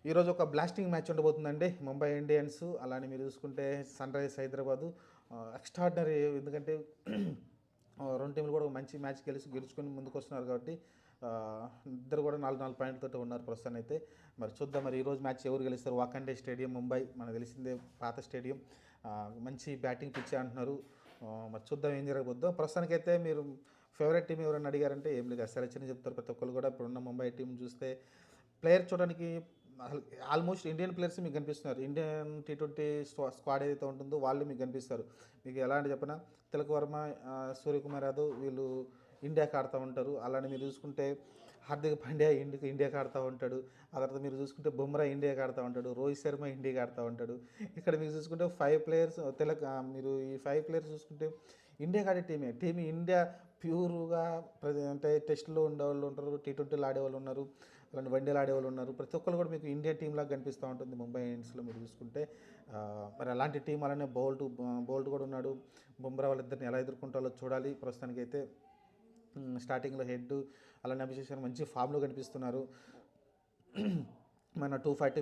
ఈరోజు ఒక blasting match ఉండబోతుందండి. Mumbai Indians అలానే మీరు చూసుకుంటే సన్ రైజర్స్ హైదరాబాదు. ఎక్స్ట్రాడినరీ, ఎందుకంటే రెండు టీంలు కూడా ఒక మంచి మ్యాచ్ గెలుచుకొని ముందుకొస్తున్నారు కాబట్టి ఇద్దరు కూడా 4 పాయింట్లతో ఉన్నారు ప్రస్తుతాన్ని అయితే. మరి చూద్దాం మరి ఈరోజు మ్యాచ్ ఎవరు గెలుస్తారు. వాకండే స్టేడియం ముంబై, మనకు తెలిసిందే పాత స్టేడియం. మంచి బ్యాటింగ్ పిచ్ అంటున్నారు. మరి చూద్దాం ఏం జరగబోద్దో. ప్రస్తుతానికైతే మీరు ఫేవరెట్ టీం ఎవరైనా అడిగారంటే ఏం లేదు, ఎస్ఆర్హెచ్ అని చెప్తారు ప్రతి ఒక్కరు కూడా. ఇప్పుడున్న ముంబై టీం చూస్తే ప్లేయర్ చూడడానికి అసలు ఆల్మోస్ట్ ఇండియన్ ప్లేయర్స్ మీకు కనిపిస్తున్నారు. ఇండియన్ టీ20 స్క్వాడ్ ఏదైతే ఉంటుందో వాళ్ళు మీకు కనిపిస్తారు. మీకు ఎలా అంటే చెప్పిన తిలక్ వర్మ, సూర్యకుమార్ యాదవ్ వీళ్ళు ఇండియాకి ఆడుతూ ఉంటారు. అలానే మీరు చూసుకుంటే హార్దిక్ పాండ్యా ఇండియాకి ఆడుతూ ఉంటాడు. ఆ తర్వాత మీరు చూసుకుంటే బుమ్రా ఇండియాకి ఆడుతూ ఉంటాడు. రోహిత్ శర్మ ఇండియాకి ఆడుతూ ఉంటాడు. ఇక్కడ మీరు చూసుకుంటే 5 ప్లేయర్స్ మీరు ఈ 5 ప్లేయర్స్ చూసుకుంటే ఇండియాకి ఆడే టీమ్ ఇండియా ప్యూర్గా అంటే టెస్ట్లో ఉండేవాళ్ళు ఉంటారు, టీ20లో ఆడేవాళ్ళు ఉన్నారు, అలాంటి వన్డేలు ఆడేవాళ్ళు ఉన్నారు. ప్రతి ఒక్కరు కూడా మీకు ఇండియా టీం లాగా కనిపిస్తూ ఉంటుంది ముంబై ఇండియన్స్లో మీరు చూసుకుంటే. మరి అలాంటి టీం అలానే బౌల్ట్ కూడా ఉన్నాడు. బుమ్రా వాళ్ళిద్దరిని ఎలా ఎదుర్కొంటారో చూడాలి. ప్రస్తుతానికైతే స్టార్టింగ్లో హెడ్ అలానే అభిషేక్ శర్మ మంచి ఫామ్లో కనిపిస్తున్నారు. మన 240